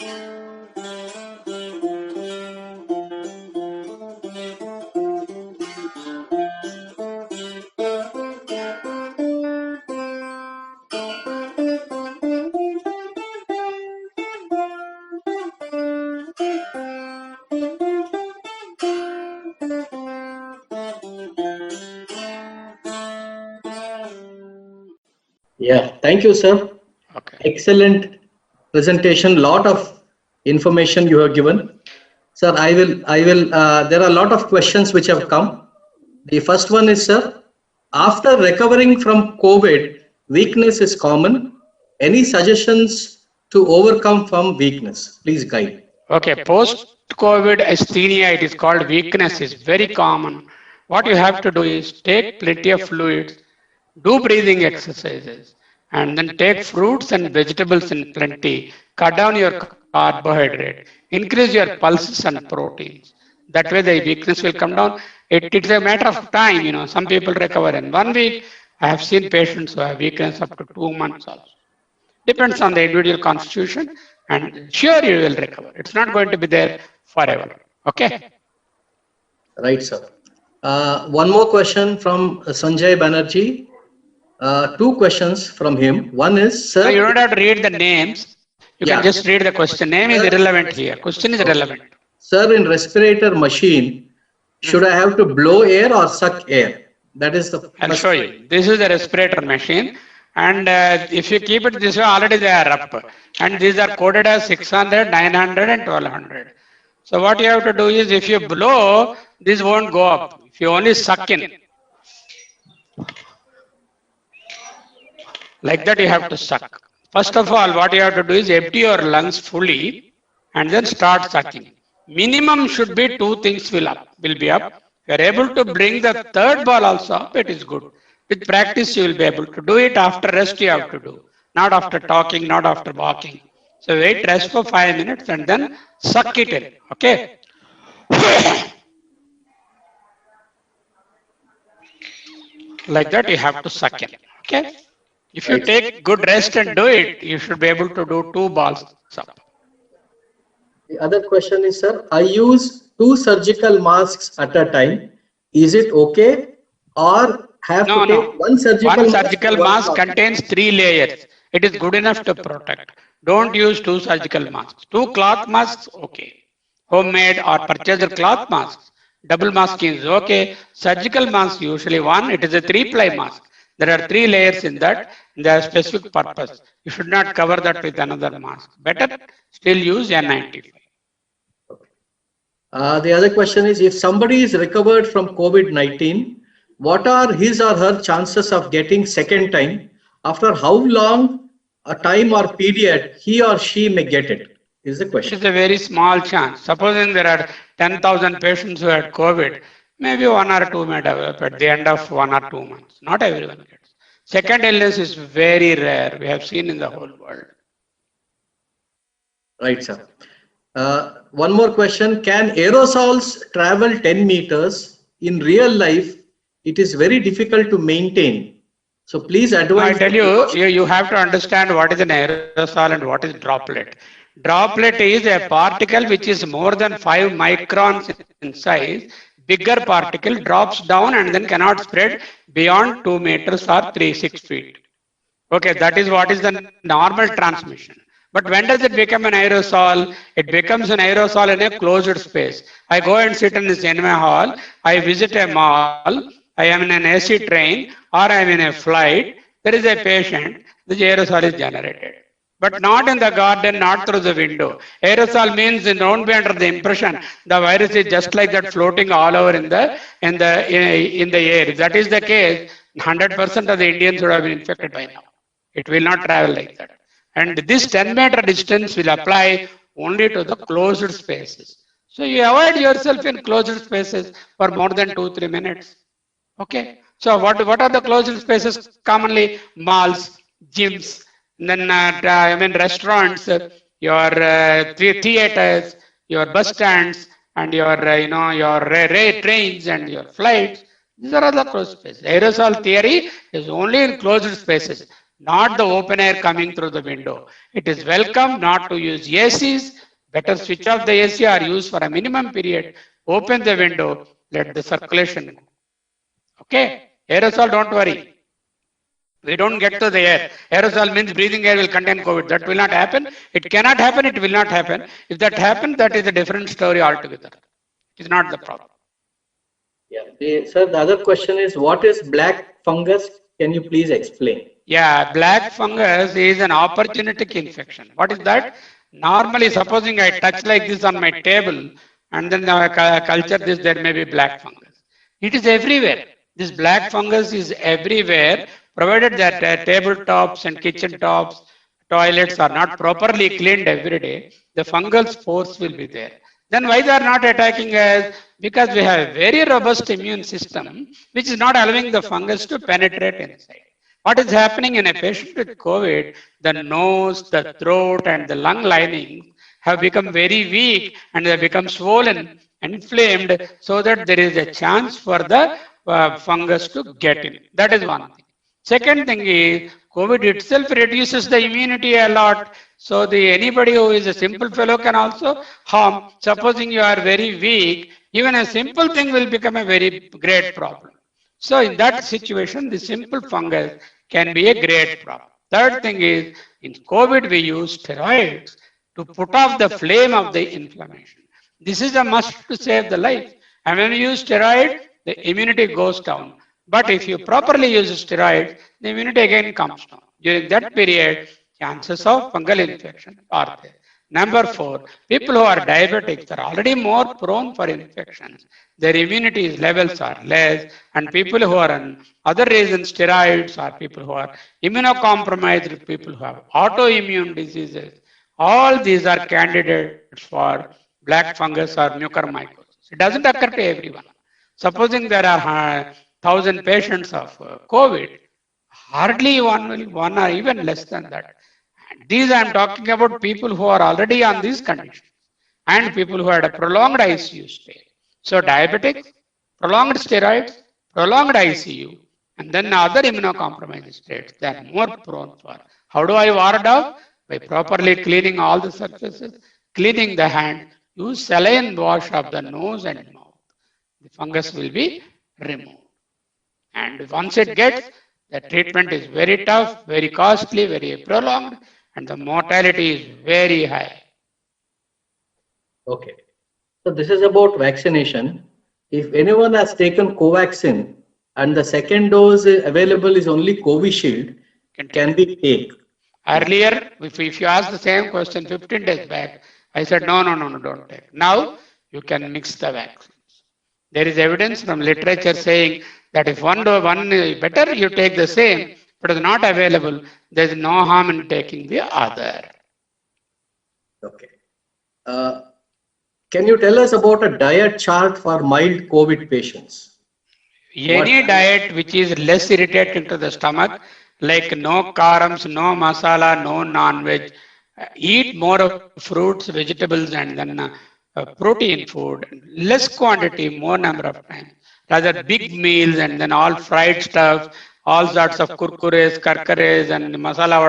Yeah, thank you, sir. Okay. Excellent presentation. Lot of information you have given, sir. There are a lot of questions which have come. The first one is, sir, after recovering from COVID, weakness is common. Any suggestions to overcome from weakness? Please guide. Okay, post-COVID asthenia, it is called weakness, is very common. What you have to do is take plenty of fluids, do breathing exercises, and then take fruits and vegetables in plenty, cut down your carbohydrate, increase your pulses and proteins. That way the weakness will come down. It's a matter of time, some people recover in 1 week. I have seen patients who have weakness up to 2 months also. Depends on the individual constitution, and sure you will recover. It's not going to be there forever. Okay. Right, sir. One more question from Sanjay Banerjee. Two questions from him. One is, sir. So you don't have to read the names. You can just read the question. Name is irrelevant here. Question is relevant. Sir, in respirator machine, should I have to blow air or suck air? That is the. I'll show you. This is the respirator machine. And if you keep it this way, already they are up. And these are coded as 600, 900 and 1200. So what you have to do is, if you blow, this won't go up. If you only suck in, like that you have to suck. First of all, what you have to do is empty your lungs fully and then start sucking. Minimum should be 2 things will be up. If you are able to bring the third ball also up, it is good. With practice, you will be able to do it. After rest, you have to do. Not after talking, not after walking. So wait, rest for 5 minutes and then suck it in. Okay. Like that, you have to suck in. Okay. If you take good rest and do it, you should be able to do 2 balls up. The other question is, sir, I use 2 surgical masks at a time. Is it okay, or have to take one surgical mask contains 3 layers. It is good enough to protect. Don't use 2 surgical masks. 2 cloth masks, okay. Homemade or purchased cloth masks. Double masking is okay. Surgical mask usually one. It is a 3-ply mask. There are 3 layers in that. They have specific purpose. You should not cover that with another mask. Better still use N95. The other question is, if somebody is recovered from COVID-19, what are his or her chances of getting second time? After how long a time or period he or she may get it? Is the question. It's a very small chance. Supposing there are 10,000 patients who had COVID, maybe 1 or 2 may develop at the end of 1 or 2 months. Not everyone gets. Second illness is very rare. We have seen in the whole world. Right, sir. One more question. Can aerosols travel 10 meters? In real life, it is very difficult to maintain. So please advise. I tell you, you have to understand what is an aerosol and what is droplet. Droplet is a particle which is more than 5 microns in size. Bigger particle drops down and then cannot spread beyond 2 meters or 6 feet. Okay, that is what is the normal transmission. But when does it become an aerosol? It becomes an aerosol in a closed space. I go and sit in the cinema hall, I visit a mall, I am in an AC train, or I am in a flight, there is a patient, the aerosol is generated. But not in the garden, not through the window. Aerosol means don't be under the impression the virus is just like that floating all over in the air. If that is the case, 100% of the Indians would have been infected by now. It will not travel like that. And this 10-meter distance will apply only to the closed spaces. So you avoid yourself in closed spaces for more than 2-3 minutes. Okay. So what are the closed spaces? Commonly malls, gyms, then restaurants, your theaters, your bus stands, and your trains and your flights. These are all the closed spaces. Aerosol theory is only in closed spaces. not the open air coming through the window. It is welcome not to use ACs. Better switch off the AC or use for a minimum period. Open the window, let the circulation go. Okay, aerosol, don't worry. We don't get to the air. Aerosol means breathing air will contain COVID. That will not happen. It cannot happen. It will not happen. If that happens, that is a different story altogether. It is not the problem. Yeah. Sir, the other question is, what is black fungus? Can you please explain? Yeah, black fungus is an opportunistic infection. What is that? Normally, supposing I touch like this on my table and then I culture this, there may be black fungus. It is everywhere. This black fungus is everywhere, provided that tabletops and kitchen tops, toilets are not properly cleaned every day, the fungal spores will be there. Then why they are not attacking us? Because we have a very robust immune system, which is not allowing the fungus to penetrate inside. What is happening in a patient with COVID, the nose, the throat, and the lung lining have become very weak and they become swollen, inflamed, so that there is a chance for the fungus to get in. That is one thing. Second thing is, COVID itself reduces the immunity a lot. So anybody who is a simple fellow can also harm. Supposing you are very weak, even a simple thing will become a very great problem. So in that situation, the simple fungus can be a great problem. Third thing is, in COVID, we use steroids to put off the flame of the inflammation. This is a must to save the life. And when you use steroid, the immunity goes down. But if you properly use steroids, the immunity again comes down. During that period, chances of fungal infection are there. Number 4, people who are diabetics are already more prone for infections. Their immunity levels are less, and people who are on other reasons, steroids, or people who are immunocompromised, people who have autoimmune diseases, all these are candidates for black fungus or mucormycosis. It doesn't occur to everyone. Supposing there are 1,000 patients of COVID, hardly one or even less than that. These I am talking about people who are already on these conditions and people who had a prolonged ICU stay. So diabetics, prolonged steroids, prolonged ICU, and then other immunocompromised states, they are more prone for. How do I ward off? By properly cleaning all the surfaces, cleaning the hand, use saline wash of the nose and mouth. The fungus will be removed. And once it gets, the treatment is very tough, very costly, very prolonged, and the mortality is very high. Okay. So this is about vaccination. If anyone has taken Covaxin and the second dose available is only Covishield, can we take? Earlier, if you ask the same question 15 days back, I said, no, don't take. Now, you can mix the vaccines. There is evidence from literature saying that if one is better, you take the same, but it's not available, there is no harm in taking the other. Okay. Can you tell us about a diet chart for mild COVID patients? Any diet which is less irritating to the stomach, like no carbs, no masala, no non-veg, eat more of fruits, vegetables, and then protein food, less quantity, more number of times. Rather big meals and then all fried stuff, all sorts of kurkures, karkares, and masala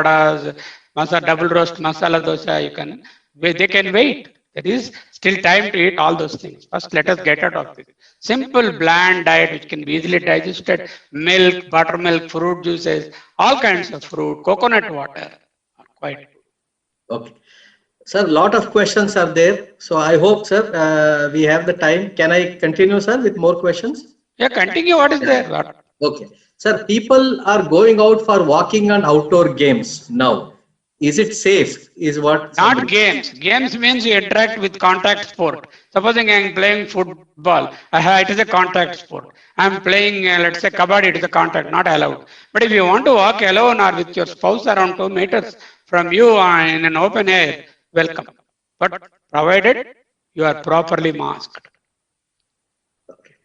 vadas, double roast masala dosa, they can wait. There is still time to eat all those things. First, let us get out of this. Simple, bland diet which can be easily digested, milk, buttermilk, fruit juices, all kinds of fruit, coconut water, are quite good. Okay. Sir, lot of questions are there. So I hope, sir, we have the time. Can I continue, sir, with more questions? Yeah, continue. What is there? Okay. Sir, people are going out for walking and outdoor games now. Is it safe? Is what? Not games. Games means you interact with contact sport. Supposing I am playing football, it is a contact sport. I am playing, let's say, kabaddi, it is a contact, not allowed. But if you want to walk alone or with your spouse around 2 meters from you in an open air, welcome. But provided you are properly masked. Okay.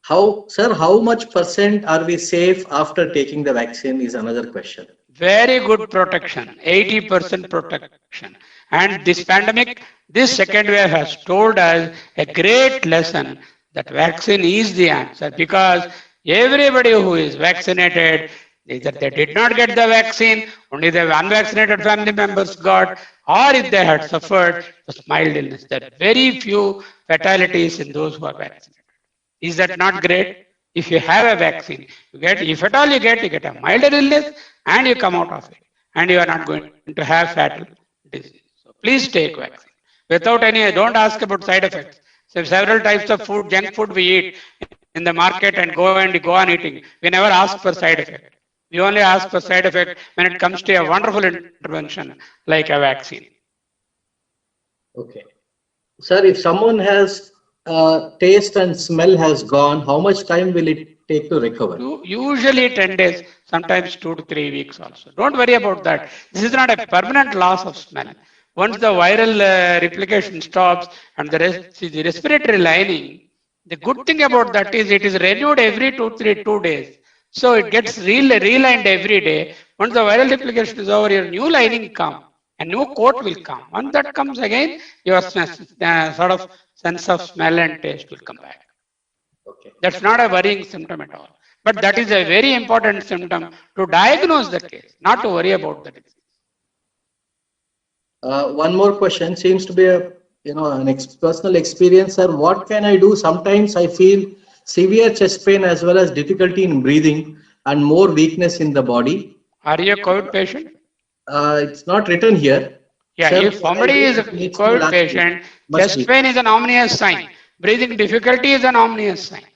How much % are we safe after taking the vaccine is another question. Very good protection, 80% protection. And this pandemic, this second wave has told us a great lesson that vaccine is the answer, because everybody who is vaccinated Either they did not get the vaccine, only the unvaccinated family members got, or if they had suffered, it was mild illness. There are very few fatalities in those who are vaccinated. Is that not great? If you have a vaccine, you get, if at all you get a milder illness and you come out of it, and you are not going to have fatal disease. So please take vaccine. Without any, don't ask about side effects. So several types of food, junk food we eat in the market and go on eating. We never ask for side effect. We only ask for side effect when it comes to a wonderful intervention like a vaccine. Okay. Sir, if someone has taste and smell has gone, how much time will it take to recover? Usually 10 days, sometimes 2 to 3 weeks also. Don't worry about that. This is not a permanent loss of smell. Once the viral replication stops and the respiratory lining, the good thing about that is it is renewed every 2 days. So it gets relined every day. Once the viral replication is over, your new lining comes. A new coat will come. Once that comes again, your sort of sense of smell and taste will come back. Okay. That's not a worrying symptom at all. But that is a very important symptom to diagnose the case, not to worry about the disease. One more question seems to be a an personal experience, sir. What can I do? Sometimes I feel severe chest pain as well as difficulty in breathing and more weakness in the body. Are you a COVID patient? It's not written here. Yeah, Sir, if somebody is a COVID patient, chest pain is an ominous sign. Breathing difficulty is an ominous sign.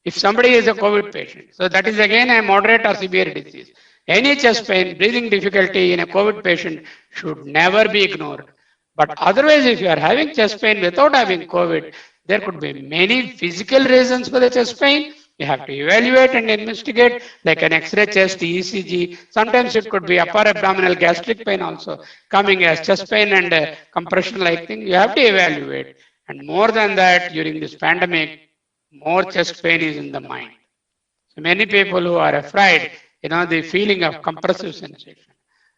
If somebody is a COVID patient, so that is again a moderate or severe disease. Any chest pain, breathing difficulty in a COVID patient should never be ignored. But otherwise, if you are having chest pain without having COVID, there could be many physical reasons for the chest pain. You have to evaluate and investigate, like an X-ray chest, ECG. Sometimes it could be upper abdominal gastric pain also coming as chest pain and compression-like thing. You have to evaluate. And more than that, during this pandemic, more chest pain is in the mind. So many people who are afraid, the feeling of compressive sensation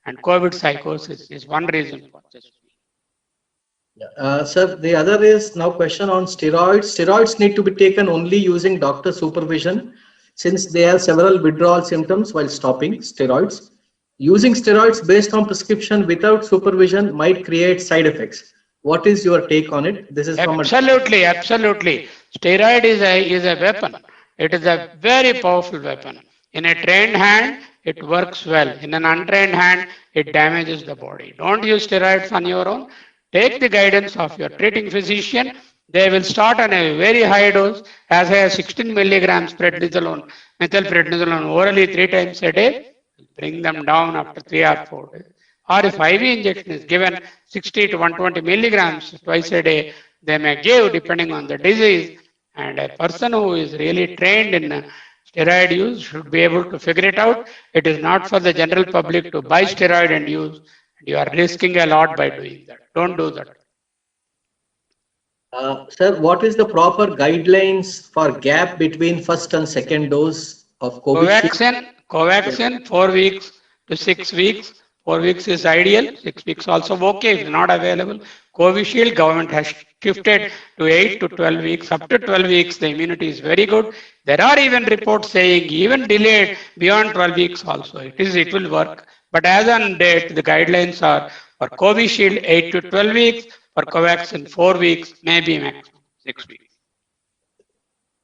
and COVID psychosis is one reason for chest pain. Sir, the other is now question on steroids. Steroids need to be taken only using doctor supervision since they have several withdrawal symptoms while stopping steroids. Using steroids based on prescription without supervision might create side effects. What is your take on it? This is absolutely. Steroid is a weapon. It is a very powerful weapon. In a trained hand, it works well. In an untrained hand, it damages the body. Don't use steroids on your own. Take the guidance of your treating physician. They will start on a very high dose, as high as 16 milligrams methylprednisolone orally 3 times a day. Bring them down after 3 or 4 days. Or if IV injection is given 60 to 120 milligrams twice a day, they may give depending on the disease. And a person who is really trained in steroid use should be able to figure it out. It is not for the general public to buy steroid and use. You are risking a lot by doing that. Don't do that. Sir, what is the proper guidelines for gap between first and second dose of COVID? Covaxin 4 weeks to 6 weeks. 4 weeks is ideal. 6 weeks also okay if not available. Covishield government has shifted to 8 to 12 weeks. Up to 12 weeks, the immunity is very good. There are even reports saying even delayed beyond 12 weeks also. It will work. But as on date, the guidelines are for Covishield 8 to 12 weeks, for Covaxin 4 weeks, maybe maximum 6 weeks.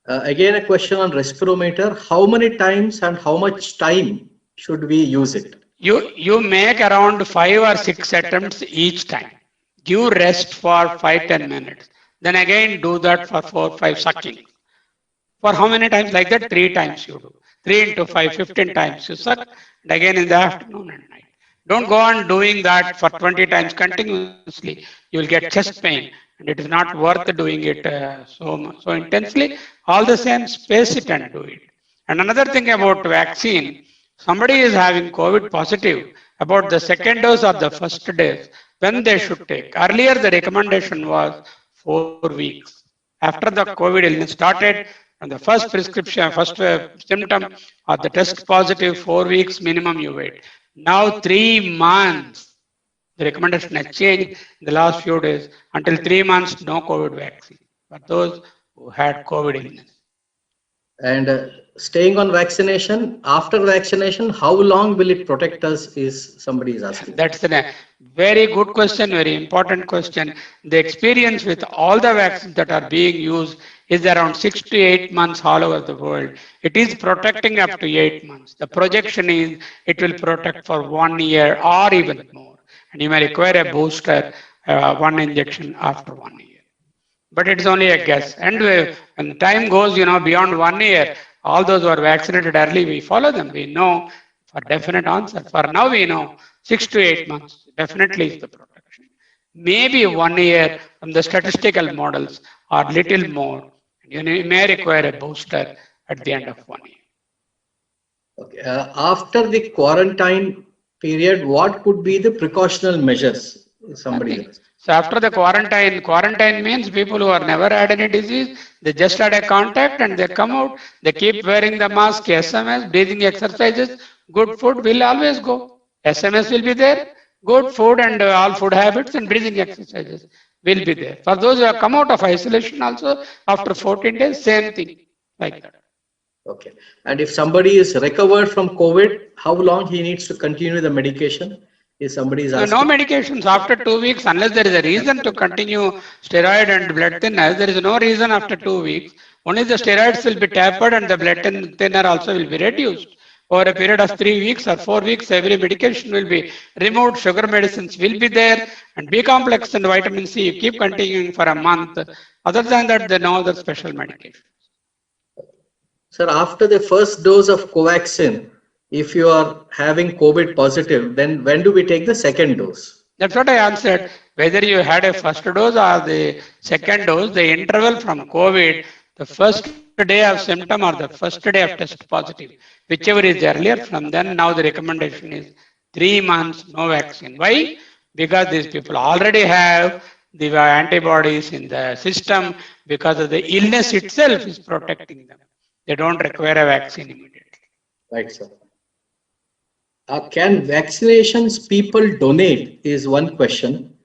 Again, a question on respirometer. How many times and how much time should we use it? You make around 5 or 6 attempts each time. Give rest for 5-10 minutes. Then again do that for 4-5 sucking. For how many times? Like that 3 times you do. 3 into 5, 15 times you suck. And again in the afternoon and night. Don't go on doing that for 20 times continuously. You will get chest pain and it is not worth doing it so intensely. All the same, space it and do it. And another thing about vaccine, somebody is having COVID positive, about the second dose or the first dose, when they should take. Earlier, the recommendation was 4 weeks. After the COVID illness started, and the first prescription, first symptom or the test positive, 4 weeks minimum you wait. Now 3 months. The recommendation has changed in the last few days. Until 3 months, no COVID vaccine for those who had COVID illness. And staying on vaccination, after vaccination, how long will it protect us is somebody is asking. That's a very good question, very important question. The experience with all the vaccines that are being used is around 6 to 8 months all over the world. It is protecting up to 8 months. The projection is it will protect for 1 year or even more. And you may require a booster, one injection after 1 year. But it's only a guess. And when time goes, beyond 1 year, all those who are vaccinated early, we follow them. We know for definite answer. For now, we know 6 to 8 months definitely is the protection. Maybe 1 year from the statistical models or little more. You may require a booster at the end of 1 year. Okay. After the quarantine period, what could be the precautional measures? Somebody Nothing. else. So after the quarantine means people who have never had any disease, they just had a contact and they come out, they keep wearing the mask, SMS, breathing exercises, good food will always go. SMS will be there, good food and all food habits and breathing exercises will be there. For those who have come out of isolation also, after 14 days, same thing like that. Okay. And if somebody is recovered from COVID, how long he needs to continue the medication? If somebody is No asking. medications after 2 weeks, unless there is a reason to continue steroid and blood thinners. There is no reason after 2 weeks. Only the steroids will be tapered and the blood thinner also will be reduced. Over a period of 3 weeks or 4 weeks, every medication will be removed. Sugar medicines will be there, and B complex and vitamin C. You keep continuing for a month. Other than that, there are no other special medication. Sir, after the first dose of Covaxin, if you are having COVID positive, then when do we take the second dose? That's what I answered. Whether you had a first dose or the second dose, the interval from COVID, the first day of symptom or the first day of test positive, whichever is earlier, from then now the recommendation is 3 months, no vaccine. Why? Because these people already have the antibodies in the system because of the illness itself is protecting them. They don't require a vaccine immediately. Right, sir. Can vaccinations people donate is one question.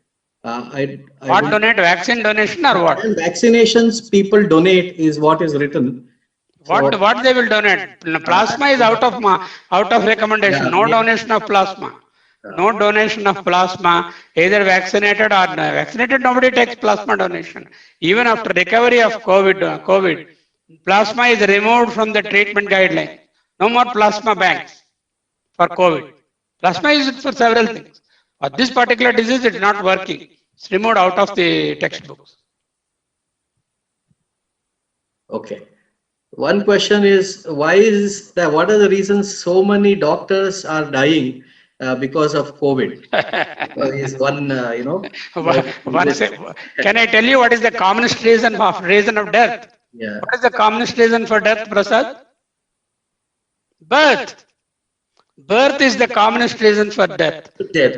I What will, donate? Vaccine donation or what? can vaccinations people donate is what is written. So, What they will donate? Plasma is out of recommendation. yeah, No yeah. donation of plasma. No donation of plasma, either vaccinated or vaccinated. Nobody takes plasma donation. Even after recovery of COVID, plasma is removed from the treatment guidelines. No more plasma banks for COVID. Plasma is used for several things. For this particular disease, it's not working. It's removed out of the textbooks. Okay. One question is why is that? What are the reasons so many doctors are dying because of COVID? Is one, Can I tell you what is the commonest reason of death? yeah. What is the commonest reason for death, Prasad? Birth. Birth is the commonest reason for death. Death.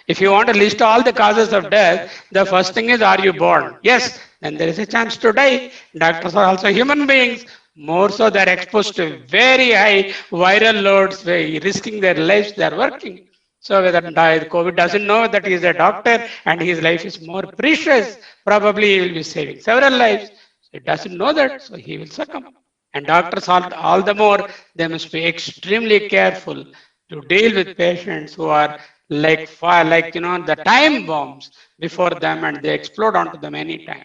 If you want to list all the causes of death, the first thing is, are you born? Yes, then there is a chance to die. Doctors are also human beings. More so, they are exposed to very high viral loads, risking their lives. They are working. So whether COVID doesn't know that he is a doctor and his life is more precious, probably he will be saving several lives. So he doesn't know that, so he will succumb. And doctors all the more, they must be extremely careful to deal with patients who are like the time bombs before them and they explode onto them anytime.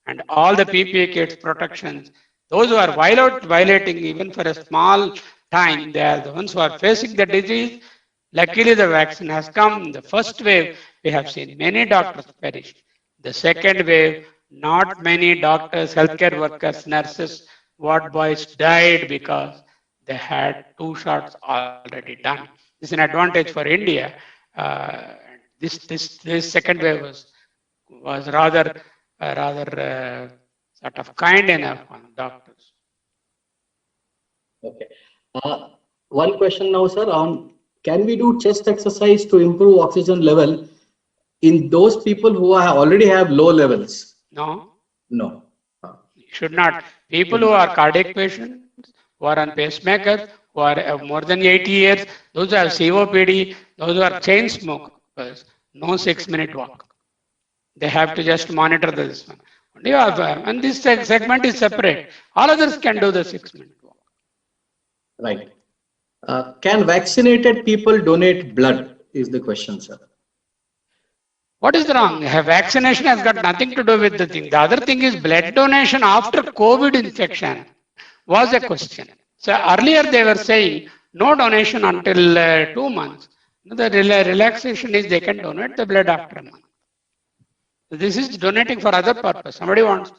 And all the PPE kits, protections, those who are violating even for a small time, they are the ones who are facing the disease. Luckily, the vaccine has come. The first wave, we have seen many doctors perish. The second wave, not many doctors, healthcare workers, nurses, what boys died because they had 2 shots already done. This is an advantage for India. Uh, this second wave was rather sort of kind enough on doctors. Okay. One question now, sir, on can we do chest exercise to improve oxygen level in those people who already have low levels? No, No. should not. People who are cardiac patients, who are on pacemakers, who are more than 80 years, those who have COPD, those who are chain smokers, no 6-minute walk. They have to just monitor this one. And this segment is separate. All others can do the 6-minute walk. Right. Can vaccinated people donate blood? Is the question, sir. What is wrong? Vaccination has got nothing to do with the thing. The other thing is blood donation after COVID infection was a question. So earlier they were saying no donation until 2 months. The relaxation is they can donate the blood after a month. This is donating for other purpose. Somebody wants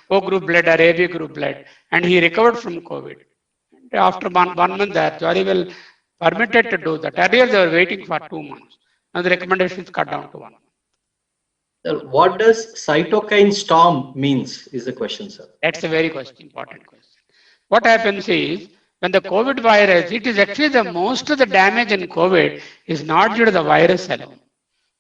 O group blood or AB group blood and he recovered from COVID. After 1 month they are very well permitted to do that. Earlier they were waiting for 2 months. Now the recommendation is cut down to 1 month. What does cytokine storm means is the question, sir. That's a very important question. What happens is when the COVID virus, it is actually the most of the damage in COVID is not due to the virus alone.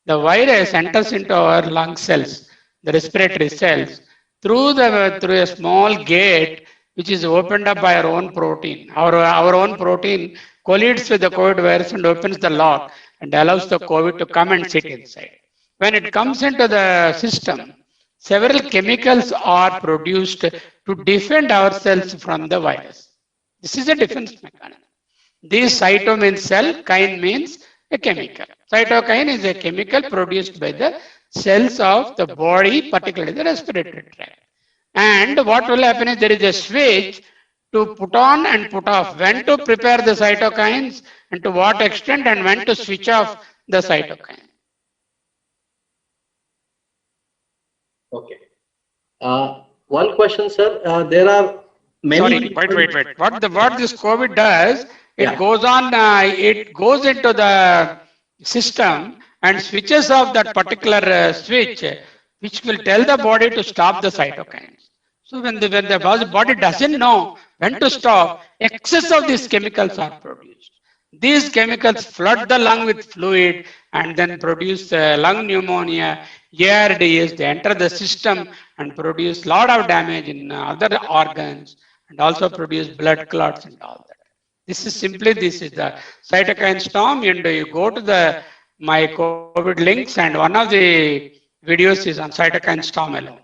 The virus enters into our lung cells, the respiratory cells, through a small gate which is opened up by our own protein. Our own protein collides with the COVID virus and opens the lock and allows the COVID to come and sit inside. When it comes into the system, several chemicals are produced to defend ourselves from the virus. This is a defense mechanism. This cyto means cell, kine means a chemical. Cytokine is a chemical produced by the cells of the body, particularly the respiratory tract. And what will happen is there is a switch to put on and put off, when to prepare the cytokines and to what extent and when to switch off the cytokine. Okay. One question, sir. There are many. Sorry, wait. What this COVID does, it goes on. It goes into the system and switches off that particular switch, which will tell the body to stop the cytokines. So when the body doesn't know when to stop, excess of these chemicals are produced. These chemicals flood the lung with fluid and then produce lung pneumonia, ARDS. They enter the system and produce a lot of damage in other organs and also produce blood clots and all that. This is the cytokine storm, and you go to my COVID links and one of the videos is on cytokine storm alone.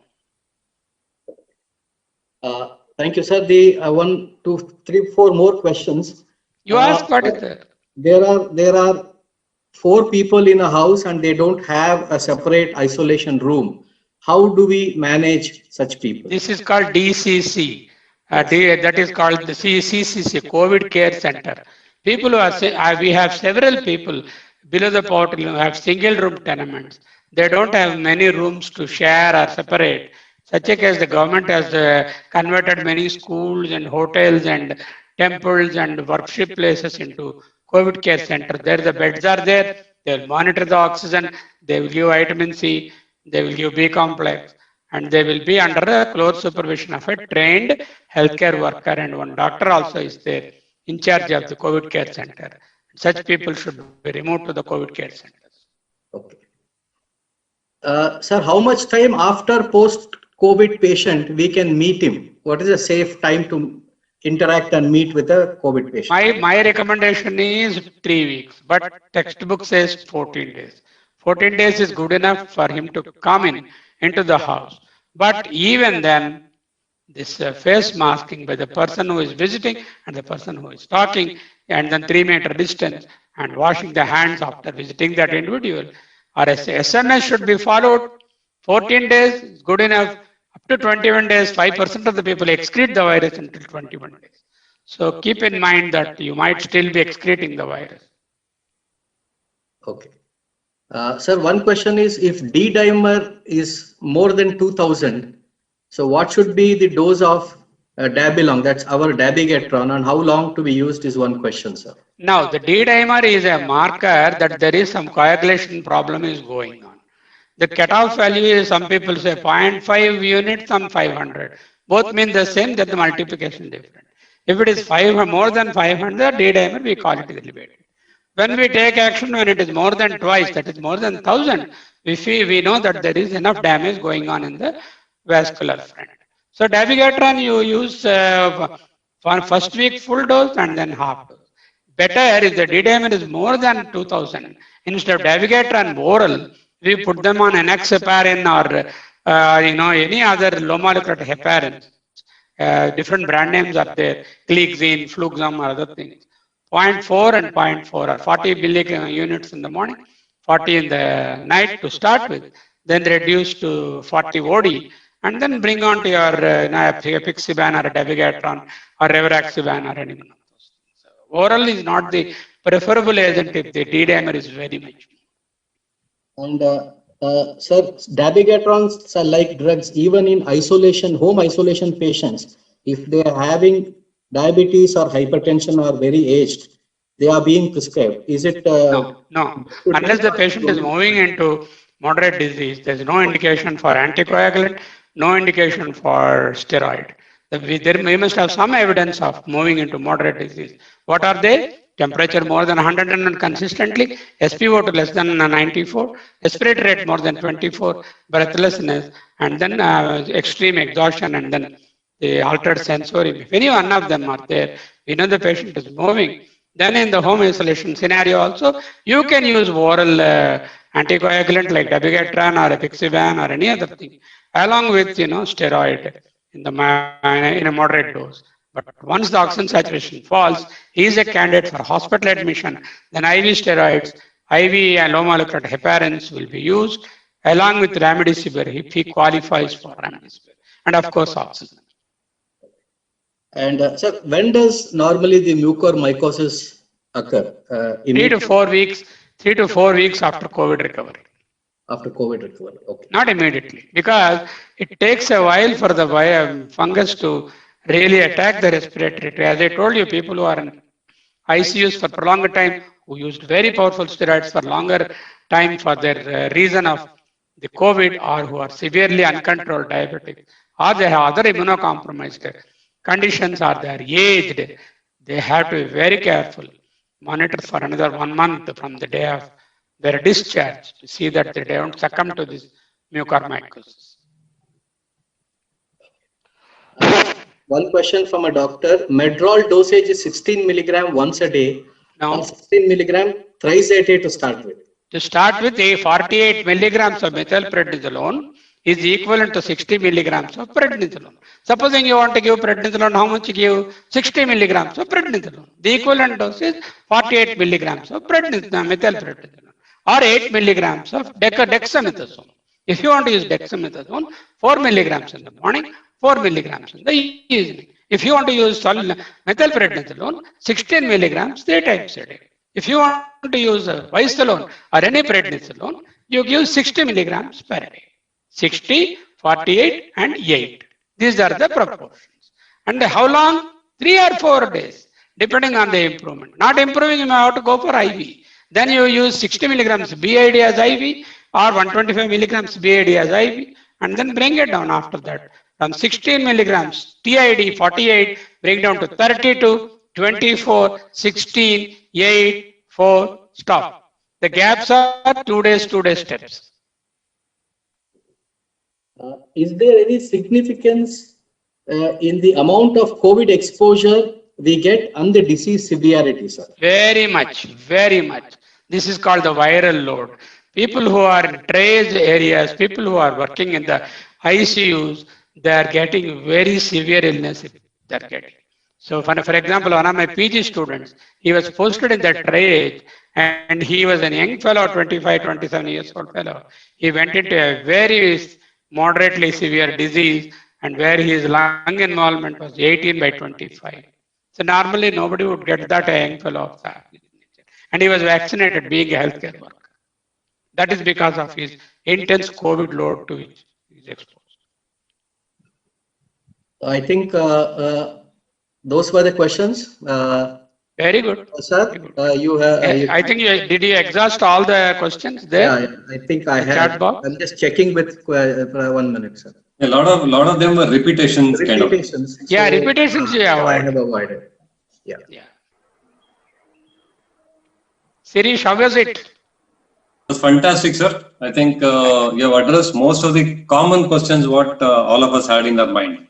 Thank you, sir. The 1, 2, 3, 4 more questions. You asked what is there? There are 4 people in a house and they don't have a separate isolation room. How do we manage such people? This is called DCC. That is called the CCC, COVID Care Center. People who are, we have several people below the poverty who have single room tenements. They don't have many rooms to share or separate. Such a case, the government has converted many schools and hotels and temples and worship places into COVID care center. There the beds are there. They will monitor the oxygen. They will give vitamin C. They will give B complex. And they will be under the close supervision of a trained healthcare worker, and one doctor also is there in charge of the COVID care center. Such people should be removed to the COVID care centers. Okay. Sir, how much time after post-COVID patient we can meet him? What is a safe time to interact and meet with a COVID patient? My recommendation is 3 weeks, but textbook says 14 days. 14 days is good enough for him to come into the house. But even then, this face masking by the person who is visiting and the person who is talking, and then 3-meter distance, and washing the hands after visiting that individual, or SMS should be followed. 14 days is good enough. Up to 21 days, 5% of the people excrete the virus until 21 days. So keep in mind that you might still be excreting the virus. Okay. Sir, one question is, if D-dimer is more than 2000, so what should be the dose of Dabilong, that's our dabigatran, and how long to be used is one question, sir. Now, the D-dimer is a marker that there is some coagulation problem is going on. The cutoff value is, some people say 0.5 units, some 500. Both mean the same, that the multiplication different. If it is more than 500, D-dimer, we call it elevated. When we take action, when it is more than twice, that is more than 1000, we know that there is enough damage going on in the vascular front. So dabigatran you use for first week full dose and then half dose. Better if the D-dimer is more than 2000, instead of dabigatran oral, we put them on enoxaparin or any other low molecular heparins, different brand names are there, Clexine, Fluxam, or other things. 0.4 and 0.4 are 40 units in the morning, 40 in the night to start with, then reduce to 40 OD, and then bring on to your apixaban or dabigatran or rivaroxaban or any one of those things. Oral is not the preferable agent if the D-dimer is very much. And sir, dabigatrons are like drugs even in isolation, home isolation patients. If they are having diabetes or hypertension or very aged, they are being prescribed. Is it? No. Unless the patient is moving into moderate disease, there is no indication for anticoagulant, no indication for steroid. We must have some evidence of moving into moderate disease. What are they? Temperature more than 100 consistently, SpO2 less than 94, respiratory rate more than 24, breathlessness, and then extreme exhaustion, and then the altered sensorium. If any one of them are there, we know the patient is moving. Then in the home isolation scenario also, you can use oral anticoagulant like dabigatran or apixaban or any other thing, along with steroid in a moderate dose. But once the oxygen saturation falls, he is a candidate for hospital admission. Then IV steroids, IV and low molecular heparins will be used along with remdesivir if he qualifies for remdesivir, and of course oxygen. And sir, when does normally the mucormycosis occur? 3 to 4 weeks. 3 to 4 weeks after COVID recovery. After COVID recovery, okay. Not immediately, because it takes a while for the fungus to really attack the respiratory. As I told you, people who are in ICUs for prolonged time, who used very powerful steroids for longer time for their reason of the COVID, or who are severely uncontrolled diabetic, or they have other immunocompromised conditions, or they are aged, they have to be very careful. Monitor for another 1 month from the day of their discharge to see that they don't succumb to this mucormycosis. One question from a doctor. Medrol dosage is 16 milligram once a day. Now, 16 milligram thrice a day to start with. To start with, 48 milligrams of methylprednisolone is equivalent to 60 milligrams of prednisolone. Supposing you want to give prednisolone, how much you give? 60 milligrams of prednisolone. The equivalent dose is 48 milligrams of methylprednisolone, or 8 milligrams of dexamethasone. If you want to use dexamethasone, 4 milligrams in the morning, 4 milligrams in the evening. If you want to use methylprednisolone, 16 milligrams 3 times a day. If you want to use Visalone or any prednisolone, you give 60 milligrams per day. 60, 48 and 8. These are the proportions. And how long? 3 or 4 days, depending on the improvement. Not improving, you may have to go for IV. Then you use 60 milligrams BID as IV or 125 milligrams BID as IV, and then bring it down after that. From 16 milligrams TID 48, bring down to 32, 24, 16, 8, 4, stop. The gaps are 2 days steps. Is there any significance in the amount of COVID exposure we get and the disease severity, sir? Very much, very much. This is called the viral load. People who are in trade areas, people who are working in the ICUs, they are getting very severe illness. They are getting. So, for example, one of my PG students, he was posted in that trade, and he was a young fellow, 25, 27 years old fellow. He went into a very moderately severe disease, and where his lung involvement was 18/25. So normally nobody would get that, a young fellow of that. And he was vaccinated, being a healthcare worker. That is because of his intense COVID load to which he is exposed. I think those were the questions. Very good. Sir, Very good. you have. I think did you exhaust all the questions there? Yeah, I think I have. Chat box? I'm just checking with 1 minute, sir. A lot of them were repetitions, kind of. Repetitions. Yeah, So, repetitions you I avoid. have avoided. Yeah. Yeah. Sirish, how was it? It was fantastic, sir. I think you have addressed most of the common questions what all of us had in our mind.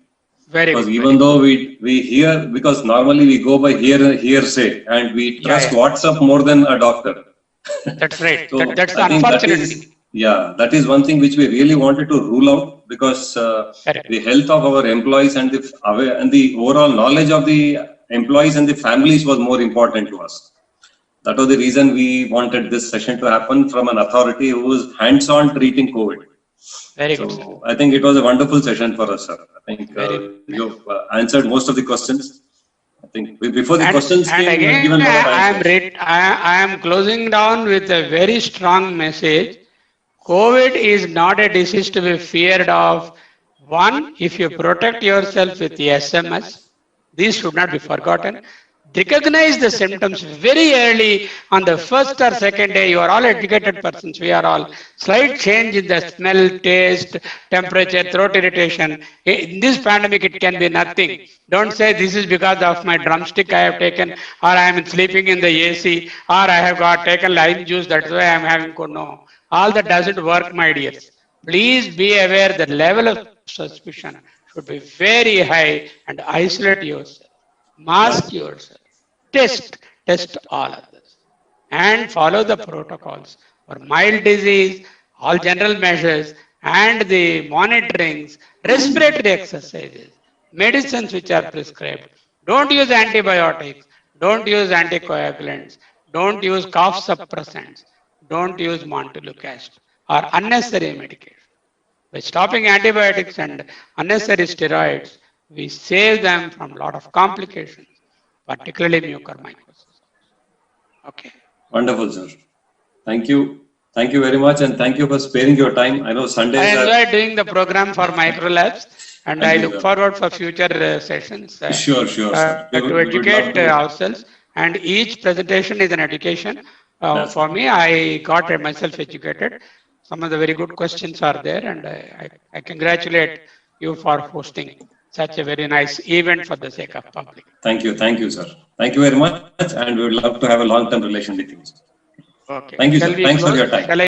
Very Because good. even though we hear, because normally we go by hearsay and we trust WhatsApp more than a doctor. That's right. So That's the I think unfortunate thing. Yeah, that is one thing which we really wanted to rule out, because Correct. the health of our employees and the overall knowledge of the employees and the families was more important to us. That was the reason we wanted this session to happen from an authority who was hands-on treating COVID. Very good, sir. So I think it was a wonderful session for us, sir. I think Very you've answered most of the questions. I think before the And, questions and came, you had again, given a lot of answers. I am closing down with a very strong message. COVID is not a disease to be feared of. One, if you protect yourself with the SMS, these should not be forgotten. Recognize the symptoms very early on the first or second day. You are all educated persons. We are all. Slight change in the smell, taste, temperature, throat irritation. In this pandemic, it can be nothing. Don't say this is because of my drumstick I have taken, or I am sleeping in the AC, or I have got taken lime juice. That's why I am having cold. No, all that doesn't work, my dears. Please be aware the level of suspicion should be very high, and isolate yourself. Mask yourself. Test all others, and follow the protocols for mild disease, all general measures, and the monitorings, respiratory exercises, medicines which are prescribed. Don't use antibiotics, don't use anticoagulants, don't use cough suppressants, don't use montelukast or unnecessary medication. By stopping antibiotics and unnecessary steroids, we save them from a lot of complications, particularly mucormycosis. Okay. Wonderful, sir. Thank you. Thank you very much, and thank you for sparing your time. I know I Sundays are. enjoy doing the program for Microlabs, and Thank I you, look sir. forward for future sessions Sure, sir. We to would love educate to. ourselves. And each presentation is an education. That's For me, I got myself educated. Some of the very good questions are there, and I congratulate you for hosting such a very nice event for the sake of public. Thank you, sir. Thank you very much, and we would love to have a long-term relation with you. Okay. Thank you, Shall sir. we Thanks for close? your time. Shall I